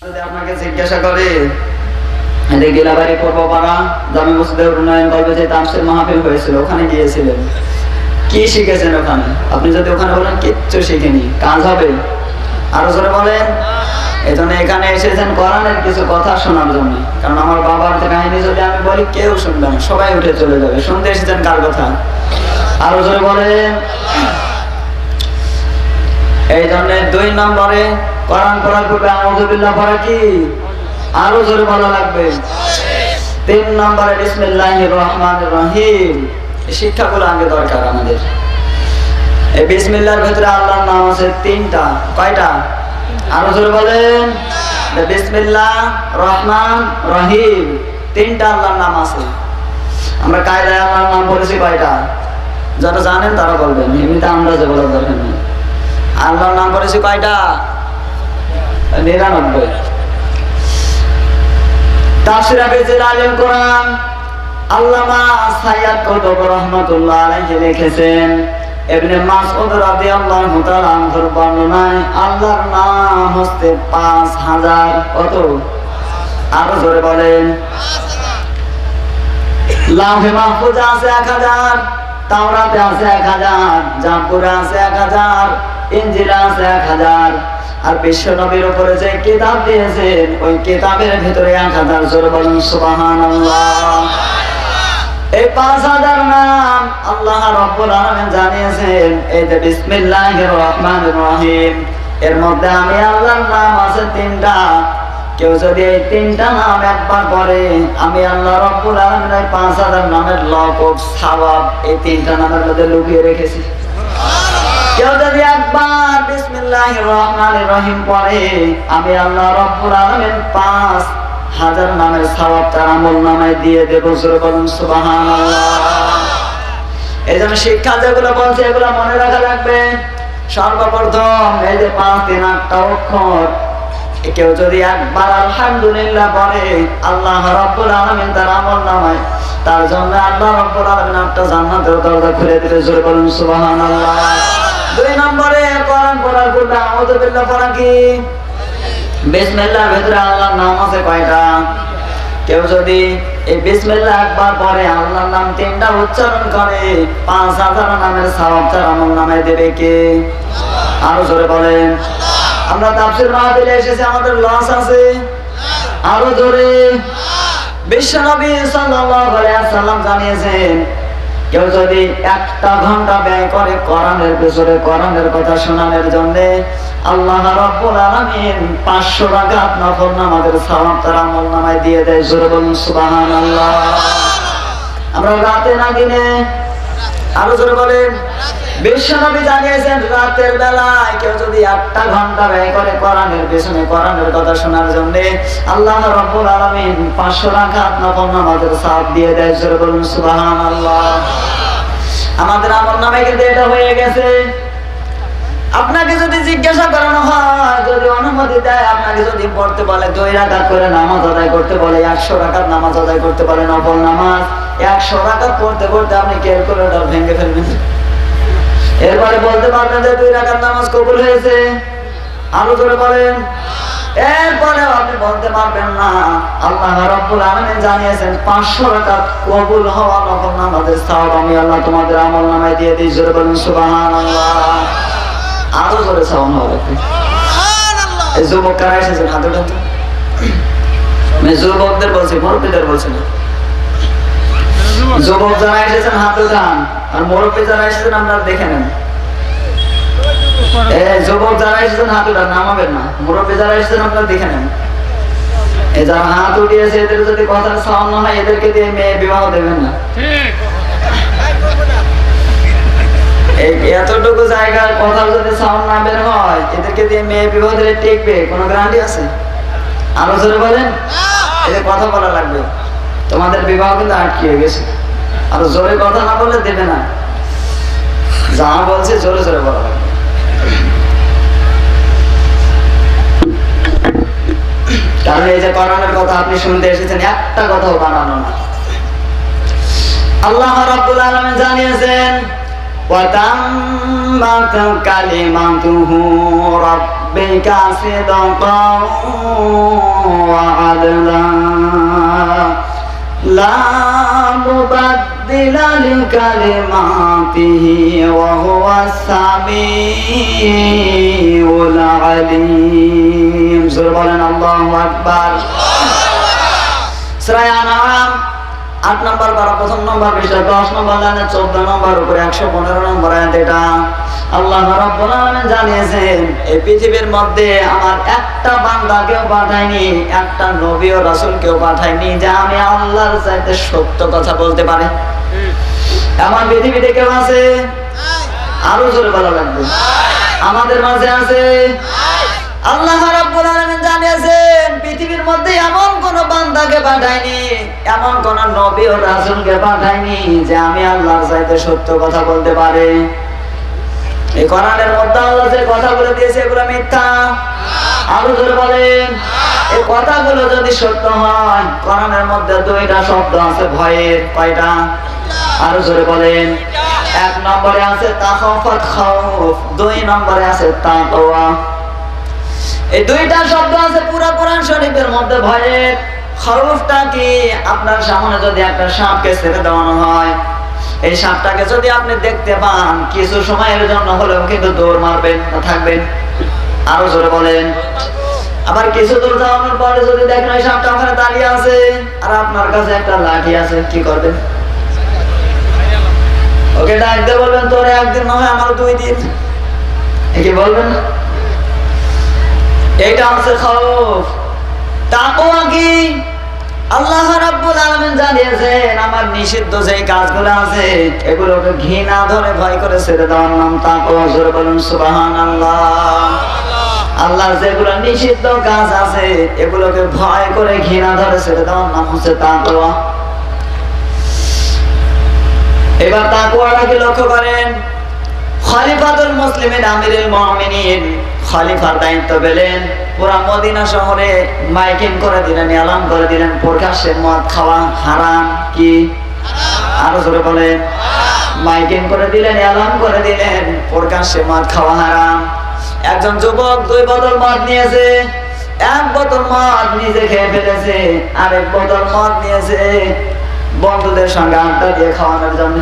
যদি আপনাকে জিজ্ঞাসা করে যে গিলাবাড়ি পূর্বপাড়া জামে মসজিদের উন্নয়ন করবে যে তাফসীর মাহফিল হয়েছিল, ওখানে গিয়েছিলেন, কি শিখেছেন ওখানে? আপনি যদি ওখানে বলেন কিচ্ছু শিখিনি, কাজ হবে? আরো জোরে বলেন। এই জন্য এখানে এসেছেন কোরআনের কিছু কথা শোনার জন্য, কারণ আমার বাবার কাহিনী যদি আমি বলি কেউ শুনবে না, সবাই উঠে চলে যাবে। শুনতে এসেছেন কার কথা? আরো জোরে বলেন। এই জন্য 2 নম্বরে কোরআন পড়ার পূর্বে আউযু বিল্লাহ পড়া কি আরো জোরে বলা লাগবে। 3 নম্বরে বিসমিল্লাহির রহমানির রহিম। এই শিক্ষাগুলো আগে দরকার আমাদের। এই বিসমিল্লাহর ভিতরে আল্লাহর নাম আছে 3টা। কয়টা? আরো জোরে বলেন। বিসমিল্লাহ রহমান রহিম, 3টা আল্লাহর নাম আছে। আমরা কায়দায় আল্লাহর নাম পড়েছি কয়টা? যারা জানেন তারা বলবেন, এমনিতে আমরা যে বলার দরকার নেই। আল্লাহর নাম পড়েছি কয়টা? 99। তাফসীর হাফেজুল আলিম কোরআন আল্লামা সাইয়্যিদ কুতুব রাহমাতুল্লাহ আলাইহি লিখেছেন, ইবনে মাসউদ রাদিয়াল্লাহু তাআলা আনহুর বর্ণনায় আল্লাহর নাম হচ্ছে 5000। কত? আরো জোরে বলেন। 5000। লাউহে মাহফুজে আছে 1000, তাওরাতে আছে 1000, জাবুরে আছে 1000, ইনজিলে আছে 1000, আর বিশ্ব নবীর উপরে যে কিতাব দিয়েছেন ওই কিতাবের ভিতরে 1000। জোরে বলেন সুবহানাল্লাহ। এই 5000 নাম আল্লাহ রাব্বুল আলামিন জানিয়েছেন। এই যে বিসমিল্লাহির রহমানির রহিম, এর মধ্যে আমি আল্লাহর নাম আছে 3টা। কেউ যদি এই 3টা নাম একবার পড়ে, আমি আল্লাহ রাব্বুল আলামিন এই 5000 নামের লকব সওয়াব এই 3টা নামের মধ্যে লুকিয়ে রেখেছি। কেউ যদি একবার বিসমিল্লাহির রহমানির রহিম পড়ে, আমি আল্লাহ রাব্বুল আলামিন 5000 নামের সওয়াব তার আমলনামায় দিয়ে দেব। জোরে বলুন সুবহানাল্লাহ। এইজন্য শিক্ষা যেগুলো বলছে এগুলো মনে রাখা লাগবে। সর্বপ্রথম এই যে 5-3 8টা অক্ষর, কেউ যদি একবার আলহামদুলিল্লাহ বলে, আল্লাহ রাব্বুল আলামিন তার আমলনামায় তার জন্য আল্লাহ রাব্বুল আলামিন একটা জান্নাতের দরজা খুলে দিবে। জোরে বলুন সুবহানাল্লাহ। 2 নম্বরে কোরআন পড়ার পূর্বে আউযু বিল্লাহ পড়া কি? বিসমিল্লাহর ভিতরে আল্লাহর নাম আছে কয়টা? কেউ যদি এই বিসমিল্লাহ একবার পড়ে, আল্লাহর নাম 3টা উচ্চারণ করে, 5000 নামের সওয়াব তার আমলনামায় দেবে কে? আরো জোরে বলেন। আমরা তাফসীর মাহফিলে এসেছি, আমাদের লস আছে? আরো জোরে। বিশ্বনবী সাল্লাল্লাহু আলাইহি ওয়াসাল্লাম জানিয়েছেন, কেউ যদি 1টা ঘন্টা ব্যয় করে কোরআনের পেছনে, কোরআনের কথা শোনানোর জন্য, আল্লাহ রাব্বুল আলামিন 500 রাকাত নফল নামাজের সওয়াব তার আমলনামায় দিয়ে দেয়। জোরে বলুন সুবহানাল্লাহ। আমরা রাতে না দিনে? আরো জোরে বলেন। বিশ্বনবী জানিয়েছেন, রাতের বেলায় কেউ যদি 1টা ঘন্টা ব্যয় করে কোরআনের পেছনে, কোরআনের কথা শোনার জন্য, আল্লাহ রাব্বুল আলামিন 500 রাকাত নফল নামাজের সওয়াব দিয়ে দেয়। জোরে বলুন সুবহানাল্লাহ। আমাদের আমলনামায় কিন্তু এটা হয়ে গেছে। আপনাকে যদি জিজ্ঞাসা করানো হয়, যদি অনুমতি দেয়, আপনাকে যদি পড়তে বলে 2 রাকাত করে নামাজ আদায় করতে বলে, 100 রাকাত নামাজ আদায় করতে বলে নফল নামাজ, 100 রাকাত পড়তে পড়তে আপনি ক্যালকুলেটর ভেঙে ফেলবেন। এরপরে বলতে পারবেন যে 2 রাকাত নামাজ কবুল হয়েছে। আরো জোরে বলেন। এরপরেও আপনি বলতে পারবেন না। আল্লাহ রাব্বুল আলামিন জানিয়েছেন 500 রাকাত কবুল হওয়া নফল নামাজের সওয়াব আমি আল্লাহ তোমাদের আমলনামায় দিয়ে দিই। জোরে বলুন সুবহানাল্লাহ। আরো জোরে সাউন্ড হবে। সুবহানাল্লাহ। এই যুবক কারা এসেছেন? হাত উঠান তো। আমি যুবকদের বলছি, মুরব্বিদের বলছি না। যুবক যারা এসেছেন হাত উঠান, আর মুরব্বি যারা এসেছেন আপনারা দেখে নেন। যুবক যারা এসেছেন হাত উঠান, নামাবেন না। মুরব্বি যারা এসেছেন আপনারা দেখে নেন। এই যারা হাত উঠিয়েছে এদের যদি কথার সাউন্ড না হয়, এদেরকে দিয়ে মেয়ে বিবাহ দেবেন না। এই এতটুকু জায়গার কথা যদি সাউন্ড না বের হয়, এদেরকে দিয়ে মেয়ে বিবাহ দিলে টিকবে? কোনো গ্যারান্টি আছে? আরো জোরে বলেন। এদের কথা বলা লাগবে। তোমাদের বিবাহ কিন্তু আটকে গেছে। আর জোরে কথা না বললে দেবে না। যা বলছে জোরে জোরে বলা লাগবে। কারণ এই যে কোরআনের কথা আপনি শুনতে এসেছেন, একটা কথাও বানানো না। আল্লাহ রাব্বুল আলামিন জানিয়েছেন, ওয়া তাম্মাত কালিমাতুহু রাব্বিকা সিদকাও ওয়া আদলা লা মুবাদদিলা লিকালিমাতিহি ওয়া হুয়াস সামিউল আলিম। সূরা বলেন আল্লাহু আকবার। সূরা আনআম 8 নম্বর পারা 1ম নম্বর পৃষ্ঠা 10 নম্বর লাইনে 14 নম্বর উপরে 115 নম্বর আয়াত। এটা আল্লাহ রাব্বুল আলামিন জানিয়েছেন এই পৃথিবীর মধ্যে আমার একটা বান্দাকেও পাঠাইনি, একটা নবী ও রাসূলকেও পাঠাইনি যে আমি আল্লাহর চাইতে সত্য কথা বলতে পারে। আমার পৃথিবীতে কেউ আছে? আরো জোরে বলা লাগবে। আমাদের মাঝে আছে? আল্লাহ রাব্বুল আলামিন জানিয়েছেন পৃথিবীর মধ্যে এমন কোন বান্দাকে পাঠাইনি, এমন কোন নবী ও রাসূলকে পাঠাইনি যে আমি আল্লাহর চাইতে সত্য কথা বলতে পারে। এই কোরআনের মধ্যে আল্লাহ যে কথাগুলো দিয়েছে এগুলো মিথ্যা। আরো জোরে বলেন। এই কথাগুলো যদি সত্য হয়, কোরআনের মধ্যে 2টা শব্দ আছে ভয়ের। কয়টা? আরো জোরে বলেন। 1 নম্বরে আছে তাখাফাত খাউফ, 2 নম্বরে আছে তাকওয়া। এই 2টা শব্দ আছে পুরো কোরআন শরীফের মধ্যে। ভয়ের খাউফটা কি? আপনার সামনে যদি একটা সাপকে ছেড়ে দেওয়ানো হয়, এই সাপটাকে যদি আপনি দেখতে পান কিছু সময়ের জন্য হলেও কিন্তু দৌড় মারবেন না থাকবেন? আরো জোরে বলেন। আবার কিছু দূর যাওয়ানোর পরে যদি দেখেন ওই সাপটা ওখানে দাঁড়িয়ে আছে আর আপনার কাছে একটা লাঠি আছে, কি করবেন? ওকে ডাক দিয়ে বলবেন তোর একদিন না হয় আমার 2 দিন, কি বলবেন? এটা হচ্ছে খাউফ। তাকওয়া কি? আল্লাহ রাব্বুল আলামিন জানিয়েছেন আমার নিষিদ্ধ যে কাজগুলো আছে এগুলোকে ঘৃণা ধরে ভয় করে ছেড়ে দেওয়ার নাম তাকওয়া। জোরে বলুন সুবহানাল্লাহ। আল্লাহর যেগুলো নিষিদ্ধ কাজ আছে এগুলোকে ভয় করে ঘৃণা ধরে ছেড়ে দেওয়ার নাম হচ্ছে তাকওয়া। এবার তাকওয়াটাকে লক্ষ্য করেন। খলিফাতুল মুসলিমিন আমিরুল মুমিনিন খলিফার দায়িত্ব পেলেন, পুরা মদিনা শহরে মাইকিং করে দিলেন, এলান করে দিলেন প্রকাশ্যে মদ খাওয়া হারাম। কি? আরো জোরে বলেন। মাইকিং করে দিলেন, এলান করে দিলেন প্রকাশ্যে মদ খাওয়া হারাম। একজন যুবক 2 বোতল মদ নিয়েছে, 1 বোতল মদ নিজে খেয়ে ফেলেছে, আর 1 বোতল মদ নিয়েছে বন্ধুদের সঙ্গে আড্ডা দিয়ে খাওয়ানোর জন্য।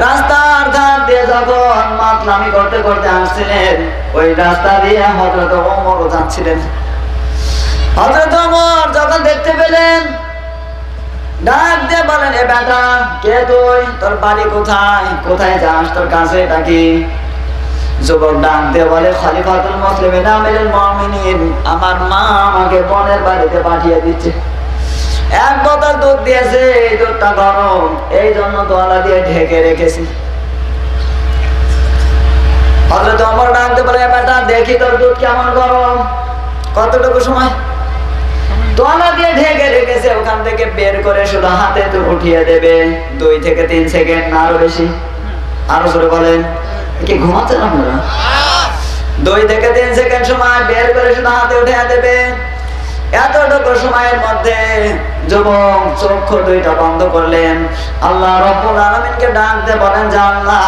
রাস্তার ধার দিয়ে যখন মাতলামি করতে করতে আসছিলেন, ওই রাস্তা দিয়ে হযরত ওমর যাচ্ছিলেন। হযরত ওমর যখন দেখতে পেলেন, ডাক দিয়ে বলেন এ বেটা কে তুই? তোর বাড়ি কোথায়? কোথায় যাস? তোর কাছে এটা কি? যুবক ডাক দিয়ে বলে খলিফাতুল মুসলিমিন আমিরুল মুমিনিন আমার মা আমাকে বোনের বাড়িতে পাঠিয়ে দিচ্ছে, 1 বোতল দুধ দিয়েছে, এই দুধটা গরম, এই জন্য দোয়ালা দিয়ে ঢেকে রেখেছি। হযরত ওমর ডাকতে বলে বেটা দেখি তোর দুধ কেমন গরম, কতটুকু সময়? দোয়ালা দিয়ে ঢেকে রেখেছে, ওখান থেকে বের করে শুধু হাতে তো উঠিয়ে দেবে 2 থেকে 3 সেকেন্ড, না আরো বেশি। আরো জোরে বলেন। কি ঘুমাচ্ছেন আপনারা? 2 থেকে 3 সেকেন্ড সময় বের করে শুধু হাতে উঠিয়ে দেবে। এতটুকু সময়ের মধ্যে যুবক চক্ষু 2টা বন্ধ করলেন। আল্লাহ রাব্বুল আলামিনকে ডাক দিয়ে বলেন যে আল্লাহ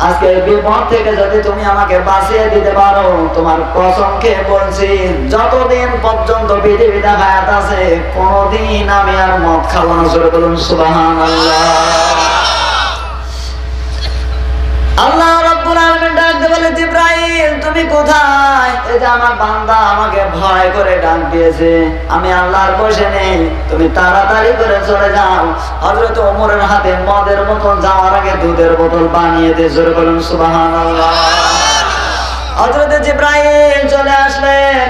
আজকে বিপদ থেকে যদি তুমি আমাকে বাঁচিয়ে দিতে পারো, তোমার কসম খেয়ে বলছি যতদিন পর্যন্ত পৃথিবীতে হায়াত আছে কোনদিন আমি আর মদ খাবো না। জোরে বলুন সুবহানাল্লাহ। আল্লাহ রাব্বুল আলামিন ডাক দিয়ে বলে জিবরাইল তুমি কোথায়? এই যে আমার বান্দা আমাকে ভয় করে ডাক দিয়েছে, আমি আল্লাহর বসে নেই, তুমি তাড়াতাড়ি করে চলে যাও। হযরত ওমরের হাতে মদের বোতল যাওয়ার আগে দুধের বোতল বানিয়ে দিয়ে। জোরে বলুন সুবহানাল্লাহ। হযরত জিবরাইল চলে আসলেন,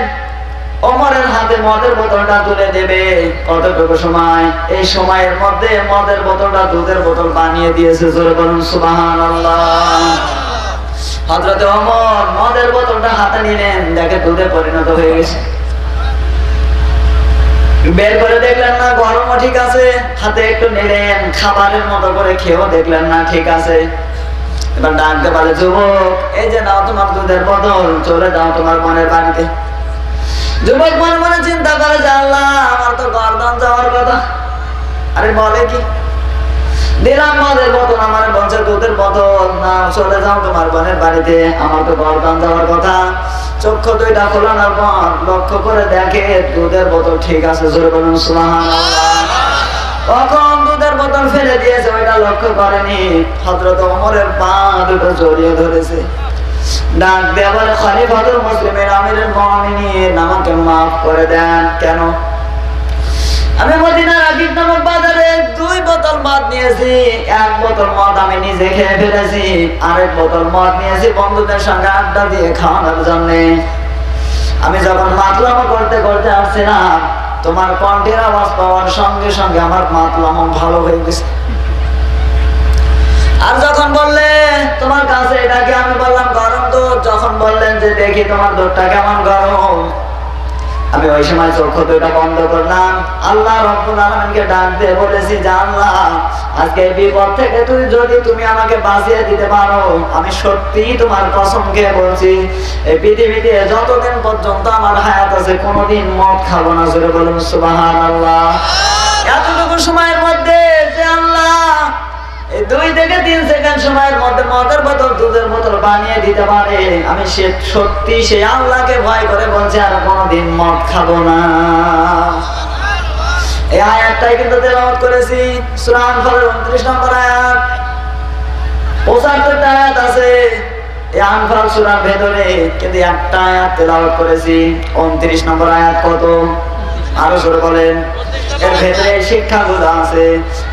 ওমরের হাতে মদের বোতলটা তুলে দেবে। কতটুকু সময়? এই সময়ের মধ্যে মদের বোতলটা দুধের বোতল বানিয়ে দিয়েছে। জোরে বলুন সুবহানাল্লাহ। হযরত ওমর মদের বোতলটা হাতে নিলেন, দেখে দুধে পরিণত হয়ে গেছে। বের করে দেখলেন না গরমও ঠিক আছে, হাতে একটু নিলেন, খাবারের মতো করে খেয়েও দেখলেন না ঠিক আছে। এবার ডাকতে বলে যুবক এই যে নাও তোমার দুধের বোতল, চলে যাও তোমার বোনের বাড়িতে। যুবক মনে মনে চিন্তা করে যে আল্লাহ আমার তো গর্দন যাওয়ার কথা। আরে বলে কি? দিলাম মদের বোতল, আমার বলছে দুধের বোতল না, চলে যাও তোমার বোনের বাড়িতে, আমার তো বরদান যাওয়ার কথা। চক্ষু দুইটা খোলানোর পর লক্ষ্য করে দেখে দুধের বোতল ঠিক আছে, জোরে বলুন সুবহানাল্লাহ। কখন দুধের বোতল ফেলে দিয়েছে ওইটা লক্ষ্য করেনি, হযরত ওমরের পা দুটো জড়িয়ে ধরেছে, ডাক দিয়ে বলে খলিফাতুল মুসলিমিন আমিরুল মুমিনিন আমাকে মাফ করে দেন। কেন? আমি মদিনার আকিক নামক বাজারে 2 বোতল মদ নিয়েছি, 1 বোতল মদ আমি নিজে খেয়ে ফেলেছি, আরেক বোতল মদ নিয়েছি বন্ধুদের সঙ্গে আড্ডা দিয়ে খাওয়ানোর জন্য। আমি যখন মাতলামো করতে করতে আসছিলাম, তোমার কণ্ঠের আওয়াজ পাওয়ার সঙ্গে সঙ্গে আমার মাতলামো ভালো হয়ে গেছে। আর যখন বললে তোমার কাছে এটাকে, আমি বললাম গরম দুধ। যখন বললেন যে দেখি তোমার দুধটা কেমন গরম, আমি ওই সময় চক্ষু দুইটা বন্ধ করলাম, আল্লাহ রাব্বুল আলামিনকে ডাক দিয়ে বলেছি যে আল্লাহ, আজকে এই বিপদ থেকে যদি তুমি আমাকে বাঁচিয়ে দিতে পারো, আমি সত্যি তোমার কসম খেয়ে বলছি এই পৃথিবীতে যতদিন পর্যন্ত আমার হায়াত আছে কোনোদিন মদ খাবো না। জোরে বলুন সুবহানাল্লাহ। এতটুকু সময়ের মধ্যে যে আল্লাহ এই 2 থেকে 3 সেকেন্ড সময়ের মধ্যে মদের বোতল দুধের বোতল বানিয়ে দিতে পারে, আমি সত্যি সেই আল্লাহকে ভয় করে বলছি আর কোনোদিন মদ খাবো না। এই আয়াতটাই কিন্তু তেলাওয়াত করেছি, সূরা আনফালের 29 নম্বর আয়াত। 75টা আয়াত আছে এই আনফাল সূরার ভেতরে, কিন্তু একটা আয়াত তেলাওয়াত করেছি। 29 নম্বর আয়াত কত? আরো জোরে বলেন। এর ভেতরে শিক্ষাগুলো আছে,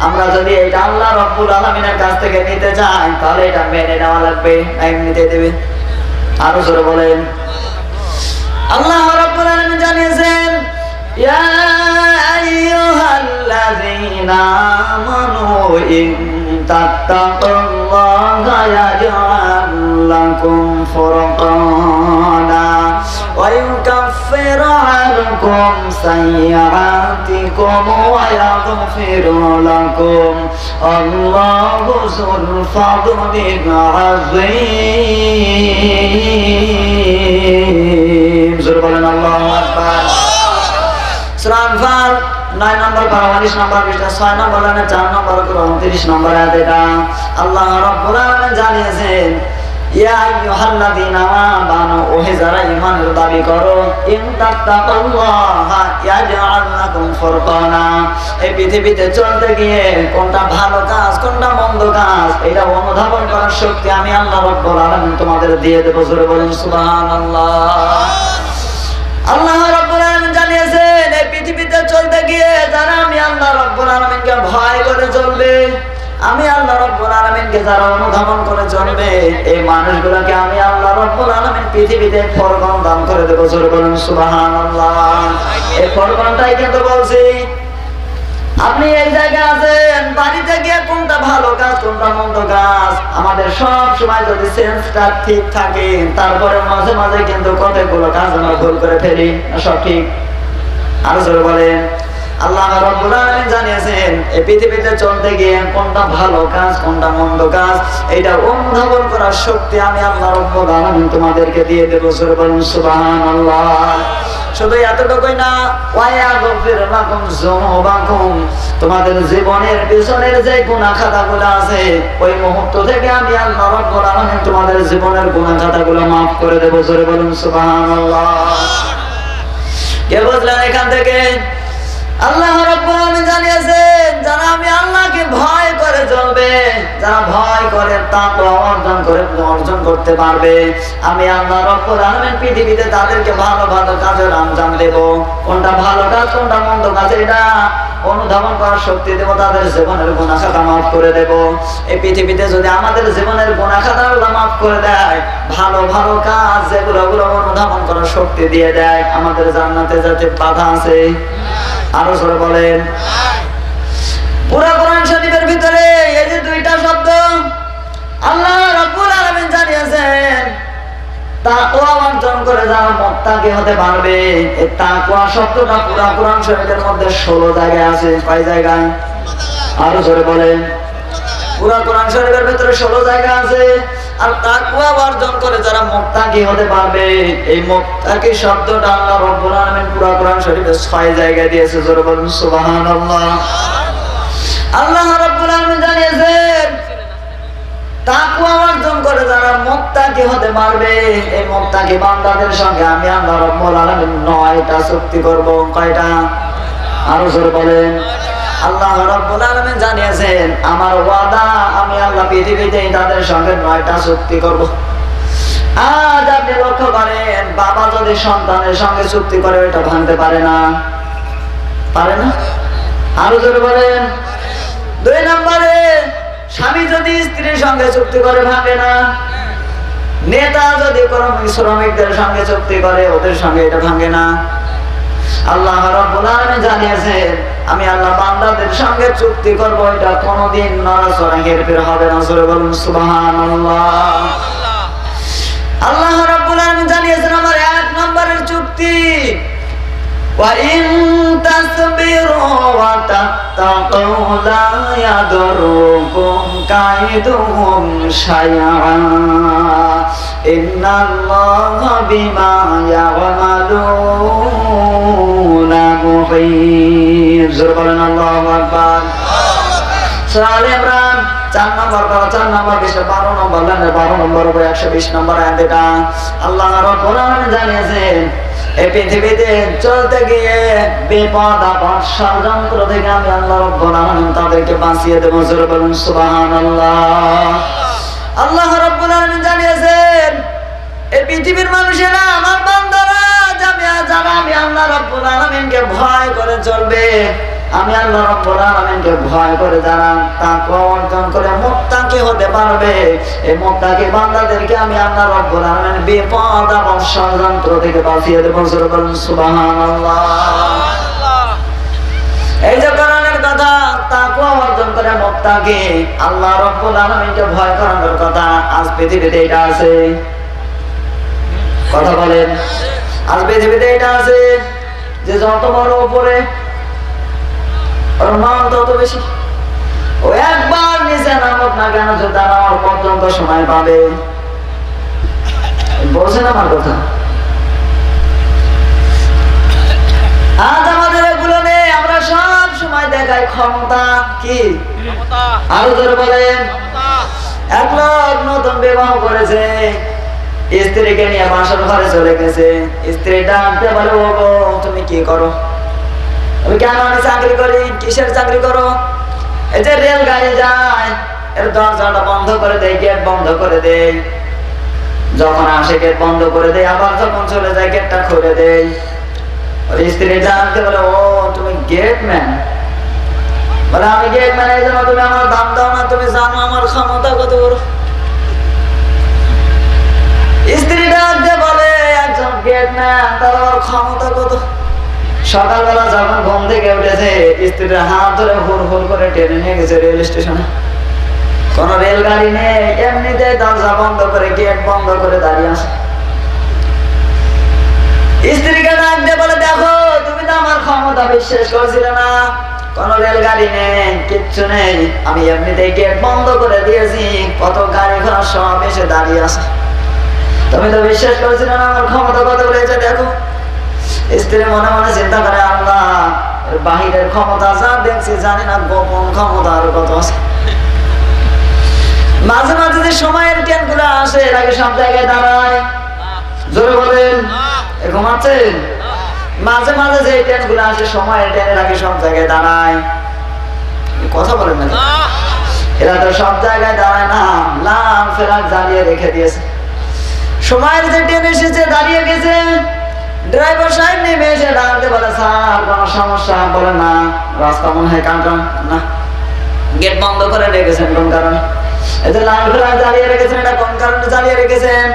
আমরা যদি এটা আল্লাহ রাব্বুল আলামিনের কাছ থেকে নিতে চাই তাহলে এটা মেনে নেওয়া লাগবে, এমনিতে দেবে। আরো জোরে বলেন। আল্লাহ রাব্বুল আলামিন জানিয়েছেন ইয়া আইয়ুহাল্লাযীনা আমানু ইন তাত্তাকুল্লাহা ইয়াজআল লাকুম ফুরকানা ওয়া ইউকাফির আনকুম সাইয়্যাতিকুম ওয়া ইয়াগফির লাকুম আল্লাহু যুল ফাদলিল আযীম। জোরে বলেন আল্লাহু আকবার। সূরা আনফাল 9 নম্বর 42 নম্বর পৃষ্ঠা 6 নম্বর লাইনে 4 নম্বর করে 29 নম্বর আয়াত। এটা আল্লাহ রাব্বুল আলামিন জানিয়েছেন ইয়া আইয়ুহাল্লাযীনা আমানু, ওহে যারা ঈমানের দাবি করো, ইন তাত্তাকুল্লাহা ইয়াজআল লাকুম ফুরকানা, এই পৃথিবীতে চলতে গিয়ে কোনটা ভালো কাজ কোনটা মন্দ কাজ এটা অনুধাবন করার শক্তি আমি আল্লাহ রাব্বুল আলামিন তোমাদের দিয়ে দেব। জোরে বলেন সুবহানাল্লাহ। আল্লাহ রাব্বুল আলামিন জানিয়েছেন এই পৃথিবীতে চলতে গিয়ে যারা আমি আল্লাহ রাব্বুল আলামিনকে ভয় করে চলবে, আমি আল্লাহ রাব্বুল আলামিনকে যারা অনুধাবন করে চলবে, এই মানুষগুলোকে আমি আল্লাহ রাব্বুল আলামিন পৃথিবীতে ফরমান দান করে দেব। জোরে বলুন সুবহানাল্লাহ। এই ফরমানটাই কিন্তু বলছি, আপনি এই জায়গায় আছেন, বাড়িতে গিয়ে কোনটা ভালো কাজ কোনটা মন্দ কাজ আমাদের সব সময় যদি সেন্সটা ঠিক থাকে, তারপরে মাঝে মাঝে কিন্তু কতগুলো কাজ আমরা ভুল করে ফেলি, সব ঠিক। আরো জোরে বলেন। আল্লাহ রাব্বুল আলামিন জানিয়েছেন এই পৃথিবীতে চলতে গিয়ে কোনটা ভালো কাজ কোনটা মন্দ কাজ এটা অনুধাবন করার শক্তি আমি আল্লাহ রাব্বুল আলামিন তোমাদেরকে দিয়ে দেব। জোরে বলুন সুবহানাল্লাহ। শুধু এতটুকুই না, ওয়ায়াগফির লাকুম যুনুবাকুম, তোমাদের জীবনের পিছনের যে গুনাহ খাতাগুলো আছে ওই মুহূর্ত থেকে আমি আল্লাহ রাব্বুল আলামিন তোমাদের জীবনের গুনাহ খাতাগুলো maaf করে দেব। জোরে বলুন সুবহানাল্লাহ। কে বুঝলেন এখান থেকে? আল্লাহ রাব্বুল আলামিন জানিয়েছেন যারা আমি আল্লাহকে ভয় করে চলবে, যারা ভয় করে তাকওয়া অর্জন করতে পারবে, আমি আল্লাহ রাব্বুল আলামিন পৃথিবীতে তাদেরকে ভালো ভালো কাজের আঞ্জাম দেব। কোনটা ভালো কাজ কোনটা মন্দ কাজ এটা অনুধাবন করার শক্তি দেব, তাদের জীবনের গুনাহ খাতা maaf করে দেব। এই পৃথিবীতে যদি আমাদের জীবনের গুনাহ খাতা আল্লাহ maaf করে দেয়, ভালো ভালো কাজ যেগুলো অনুধাবন করার শক্তি দিয়ে দেয়, আমাদের জান্নাতে যেতে বাধা আছে। আরো জোরে বলেন। পুরা কোরআন শরীফের ভিতরে এই যে 2টা শব্দ আল্লাহ রাব্বুল আলামিন জানিয়েছেন তাকওয়া অর্জন করে যারা মুত্তাকি হতে পারবে, এই তাকওয়া শব্দটা পুরা কোরআন শরীফের মধ্যে 16 জায়গায় আছে। কয় জায়গায়? আরো জোরে বলেন। পুরা কোরআন শরীফের ভিতরে 16 জায়গা আছে। আর তাকওয়া অর্জন করে যারা মুত্তাকি হতে পারবে, এই মুত্তাকি শব্দটা আল্লাহ রাব্বুল আলামিন পুরা কোরআন শরীফে 6 জায়গায় দিয়েছে। জোরে বলুন সুবহানাল্লাহ। আল্লাহ রাব্বুল আলামিন জানিয়েছেন তাকওয়া অর্জন করে যারা মুত্তাকি হতে পারবে এই মুত্তাকি বান্দাদের সঙ্গে আমি আল্লাহ রাব্বুল আলামিন 9টা চুক্তি করব। কয়টা? আরো জোরে বলেন। আল্লাহ রাব্বুল আলামিন জানিয়েছেন আমার ওয়াদা আমি আল্লাহ পৃথিবীতে তাদের সঙ্গে 9টা চুক্তি করব। আজ আপনি লক্ষ্য করেন বাবা যদি সন্তানের সঙ্গে চুক্তি করে ওটা ভাঙতে পারে না, পারে না? আরো জোরে বলেন। 2 নম্বরে স্বামী যদি স্ত্রীর সঙ্গে চুক্তি করে ভাঙে না। নেতা যদি শ্রমিকদের সঙ্গে চুক্তি করে ওদের সঙ্গে এটা ভাঙে না। আল্লাহ রাব্বুল আলামিন জানিয়েছেন আমি আল্লাহ বান্দাদের সঙ্গে চুক্তি করব এটা কোনোদিন নড়াচড়া হেরফের হবে না। জোরে বলুন সুবহানাল্লাহ। আল্লাহ রাব্বুল আলামিন জানিয়েছেন আমার 1 নম্বরের চুক্তি ওয়া ইন তাসবিরু ওয়া তাত্তাকু লা ইয়াদুরুকুম কাইদুহুম শাইআ ইন্নাল্লাহা বিমা ইয়া'মালুনা মুহীত। জোরে বলেন আল্লাহু আকবার। সূরা আলে ইমরান 4 নম্বর 12 নম্বর লাইনে 12 নম্বর 120 নম্বর আয়াত। এটা আল্লাহ রাব্বুল আলামিন জানিয়েছেন এই পৃথিবীতে চলতে গিয়ে বিপদ আপদ ষড়যন্ত্র থেকে আমি আল্লাহ রাব্বুল আলামিন তাদেরকে বাঁচিয়ে দেব। জোরে বলুন সুবহানাল্লাহ। আল্লাহ রাব্বুল আলামিন জানিয়েছেন এই পৃথিবীর মানুষেরা আমার বান্দারা যারা আমি আল্লাহ রাব্বুল আলামিনকে ভয় করে চলবে, আমি আল্লাহ রাব্বুল আলামিনকে ভয় করে যারা তাকওয়া অর্জন করে মুত্তাকি হতে পারবে এই মুত্তাকি বান্দাদেরকে আমি আল্লাহ রাব্বুল আলামিন বিপদ এবং ষড়যন্ত্র থেকে বাঁচিয়ে দেব। জোরে বলুন সুবহানাল্লাহ। এই যে কোরআনের কথা তাকওয়া অর্জন করে মুত্তাকি আল্লাহ রাব্বুল আলামিনকে ভয় করার কথা আজ পৃথিবীতে এটা আছে? কথা বলেন। আজ পৃথিবীতে এটা আছে যে যত বড় উপরে ওর মান তত বেশি। ও একবার নিচে নামক না কেন যে দাঁড়ানোর পর্যন্ত সময় পাবে। বলছেন আমার কথা? আজ আমাদের এগুলো নেই। আমরা সব সময় দেখাই ক্ষমতা। কি আরো জোরে বলেন। এক লোক নতুন বিবাহ করেছে, স্ত্রীকে নিয়ে বাসর ঘরে চলে গেছে। স্ত্রী ডাকতে বলে ও গো তুমি কি করো? আমি কেন? আমি চাকরি করি। কিসের চাকরি করো? এই যে রেলগাড়ি যায় এর দরজাটা বন্ধ করে দেয়, গেট বন্ধ করে দেয়। যখন আসে গেট বন্ধ করে দেয়, আবার যখন চলে যায় গেটটা খুলে দেয়। স্ত্রী জানতে বলে ও তুমি গেটম্যান? বলে আমি গেটম্যান এই জন্য তুমি আমার দাম দাও না? তুমি জানো আমার ক্ষমতা কত বড়? স্ত্রী ডাকতে বলে একজন গেটম্যান তার ক্ষমতা কত? সকালবেলা যখন ঘুম থেকে উঠেছে স্ত্রীর হাত ধরে হুড় হুড় করে টেনে নিয়ে গেছে রেল স্টেশনে। কোন রেলগাড়ি নেই, এমনিতে দরজা বন্ধ করে গেট বন্ধ করে দাঁড়িয়ে আছে। স্ত্রীকে ডাকতে বলে দেখো তুমি তো আমার ক্ষমতা বিশ্বাস করছিলে না। কোন রেলগাড়ি নেই, কিচ্ছু নেই, আমি এমনিতে গেট বন্ধ করে দিয়েছি, কত গাড়ি ঘোড়া সব এসে দাঁড়িয়ে আছে, তুমি তো বিশ্বাস করছিলে না আমার ক্ষমতা কত বলেছে দেখো। স্ত্রী মনে মনে চিন্তা করে আল্লাহ বাহিরের ক্ষমতা যা দেখছি জানি না গোপন ক্ষমতা আরো কত আছে। মাঝে মাঝে যে সময়ের ট্রেন গুলো আসে এর আগে সব জায়গায় দাঁড়ায়। জোরে বলেন। ঘুমাচ্ছেন? মাঝে মাঝে যে ট্রেন গুলো আসে সময়ের ট্রেনের আগে সব জায়গায় দাঁড়ায়। কথা বলেন না? এরা তো সব জায়গায় দাঁড়ায় না, লাল ফেরাক জ্বালিয়ে রেখে দিয়েছে। সময়ের যে ট্রেন এসেছে দাঁড়িয়ে গেছে, ড্রাইভার সাহেব নেমে এসে ডাকতে বলে স্যার কোনো সমস্যা? বলে না রাস্তা মনে হয় কাঁটা না, গেট বন্ধ করে রেখেছেন কোন কারণে? এই যে লাল ফেরাক জ্বালিয়ে রেখেছেন এটা কোন কারণে জ্বালিয়ে রেখেছেন?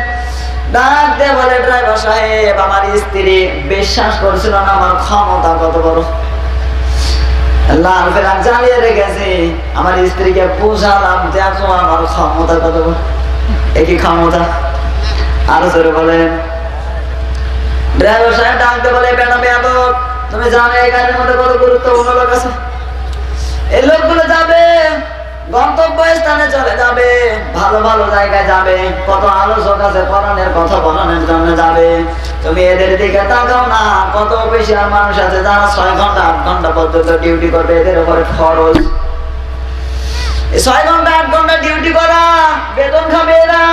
ডাকতে বলে ড্রাইভার সাহেব আমার স্ত্রী বিশ্বাস করছিল না আমার ক্ষমতা কত বড়, লাল ফেরাক জ্বালিয়ে রেখেছি, আমার স্ত্রীকে বুঝালাম দেখো আমার ক্ষমতা কত বড়। একই ক্ষমতা। আরো জোরে বলেন। ড্রাইভার সাহেব ডাকতে বলে বেটা বেয়াদব তুমি জানো এই গাড়ির মধ্যে কত গুরুত্বপূর্ণ লোক আছে, এই লোকগুলো যাবে গন্তব্য স্থানে চলে যাবে, ভালো ভালো জায়গায় যাবে, কত আলোচক আছে কোরআনের কথা বলানোর জন্য যাবে, তুমি এদের দিকে তাকাও না। কত অফিসিয়াল মানুষ আছে যারা 6 ঘন্টা 8 ঘন্টা পর্যন্ত ডিউটি করবে, এদের উপরে খরচ 6 ঘন্টা 8 ঘন্টা ডিউটি করা, বেতন খাবে এরা।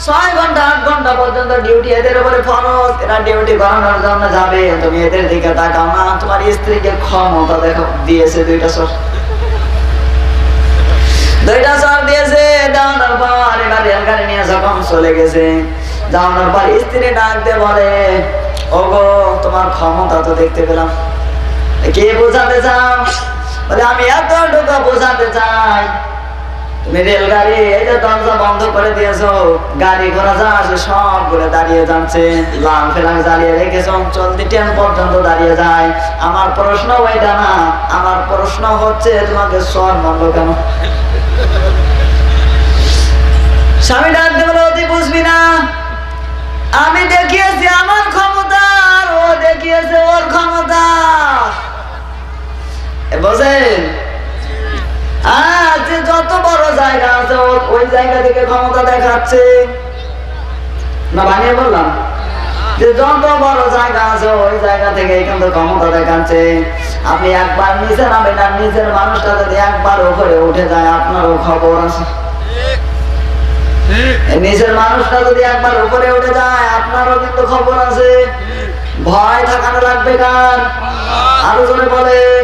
6 ঘন্টা 8 ঘন্টা পর্যন্ত ডিউটি এদের উপরে ফরজ। এরা ডিউটি করানোর জন্য যাবে, তুমি এদের দিকে তাকাও না। তোমার স্ত্রীকে ক্ষমতা দেখো, দিয়েছে 2টা চর, 2টা চর দিয়েছে। দেওয়ানোর পর এবার রেলগাড়ি নিয়ে যখন চলে গেছে, যাওয়ানোর পর স্ত্রী ডাক দিয়ে বলে, ওগো তোমার ক্ষমতা তো দেখতে পেলাম, কে বোঝাতে চাও? বলে আমি এতটুকু বোঝাতে চাই, তুমি রেলগাড়ি এই যে দরজা বন্ধ করে দিয়েছো, গাড়ি ঘোড়া যা আসে সবগুলো দাঁড়িয়ে যাচ্ছে, লাল ফেলাং জ্বালিয়ে রেখেছো, চলতি ট্রেন পর্যন্ত দাঁড়িয়ে যায়। আমার প্রশ্ন ওইটা না, আমার প্রশ্ন হচ্ছে তোমাকে সর মানলো কেন? স্বামী ডাক দিয়ে বলে, অতি বুঝবি না, আমি দেখিয়েছি আমার ক্ষমতা, আর ও দেখিয়েছে ওর ক্ষমতা। বুঝেন? যে যত বড় জায়গা আছে ওই জায়গা থেকে ক্ষমতা দেখাচ্ছে না, বানিয়ে বললাম যে যত বড় জায়গা আছে ওই জায়গা থেকে কিন্তু ক্ষমতা দেখাচ্ছে। আপনি একবার নিচে নামেন, আর নিচের মানুষটা যদি একবার উপরে উঠে যায়, আপনারও খবর আছে। নিচের মানুষটা যদি একবার উপরে উঠে যায়, আপনারও কিন্তু খবর আছে। ভয় থাকানো লাগবে কার? আরো জোরে বলেন।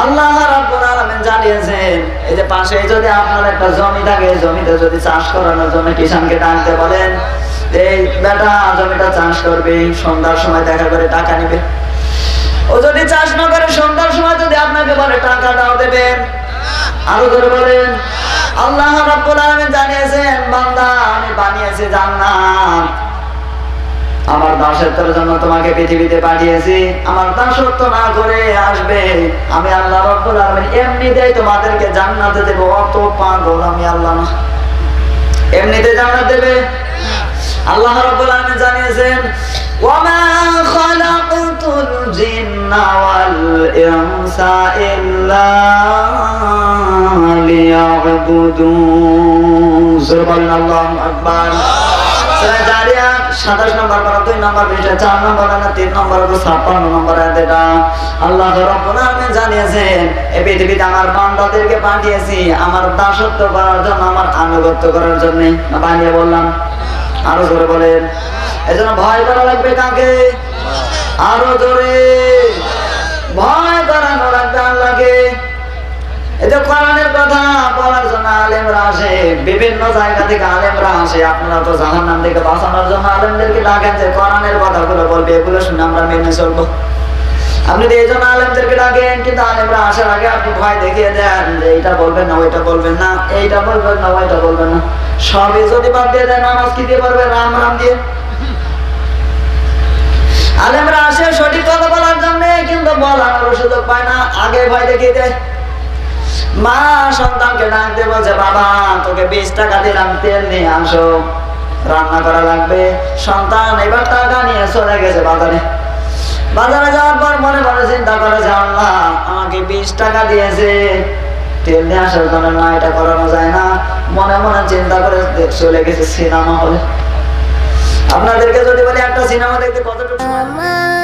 আল্লাহ রাব্বুল আলামিন জানিয়েছেন, এই যে পাশে যদি আপনার একটা জমি থাকে, জমিতে যদি চাষ করানোর জন্য কিষানকে ডাকতে বলেন, এই বেটা জমিটা চাষ করবে, সন্ধ্যার সময় দেখা করে টাকা নিবে। ও যদি চাষ না করে সন্ধ্যার সময় যদি আপনাকে বলে টাকা দাও, দেবেন? আরো জোরে বলেন। আল্লাহ রাব্বুল আলামিন জানিয়েছেন, বান্দা আমি বানিয়েছি জান্নাত, আমার দাসত্বের জন্য তোমাকে পৃথিবীতে পাঠিয়েছি, আমার দাসত্ব না করে আসবে, আমি আল্লাহ রাব্বুল আলামিন এমনিতেই তোমাদেরকে জান্নাতে দেব। অত পাগল আমি আল্লাহ না, এমনিতে জান্নাত দেবে। আল্লাহ রাব্বুল আলামিন জানিয়েছেন, ওয়ামা খালাকতুল জিন্না ওয়াল ইনসা ইল্লা লিয়াবুদুন। সুবহানাল্লাহু আকবার। সূরা জারিয়াত 27 নম্বর পারা 2 নম্বর পৃষ্ঠা 4 নম্বর না 3 নম্বর 56 নম্বর আয়াত। এটা আল্লাহ রাব্বুল আলামিন জানিয়েছেন, এই পৃথিবীতে আমার বান্দাদেরকে পাঠিয়েছি আমার দাসত্ব করার জন্য, আমার আনুগত্য করার জন্য। বানিয়ে বললাম, আরো জোরে বলেন। এজন্য ভয় করা লাগবে কাকে? আরো জোরে ভয় করানো লাগবে আল্লাহকে। এই যে কোরআনের কথা বলার জন্য আলেমরা আসে, বিভিন্ন জায়গা থেকে আলেমরা আসে। আপনারা তো জাহান্নাম থেকে বাঁচানোর জন্য আলেমদেরকে ডাকেন যে কোরআনের কথাগুলো বলবে, এগুলো শুনে আমরা মেনে চলবো। আপনি তো এই জন্য আলেমদেরকে ডাকেন, কিন্তু আলেমরা আসার আগে আপনি ভয় দেখিয়ে দেন যে এইটা বলবেন না, ওইটা বলবেন না, এইটা বলবেন না, ওইটা বলবেন না। সবই যদি বাদ দিয়ে দেন, নামাজ কি দিয়ে পড়বে? রাম রাম দিয়ে। আলেমরা আসে সঠিক কথা বলার জন্য, কিন্তু বলানোর সুযোগ পায় না, আগে ভয় দেখিয়ে দেয়। মা সন্তানকে ডাক দিয়ে বলছে, বাবা তোকে 20 টাকা দিলাম, তেল নিয়ে আসো, রান্না করা লাগবে। সন্তান এবার টাকা নিয়ে চলে গেছে বাজারে। বাজারে যাওয়ার পর মনে মনে চিন্তা করে যে আল্লাহ আমাকে 20 টাকা দিয়েছে, তেল নিয়ে আসার জন্য, না এটা করানো যায় না। মনে মনে চিন্তা করে চলে গেছে সিনেমা হলে। আপনাদেরকে যদি বলি একটা সিনেমা দেখতে কতটুকু সময়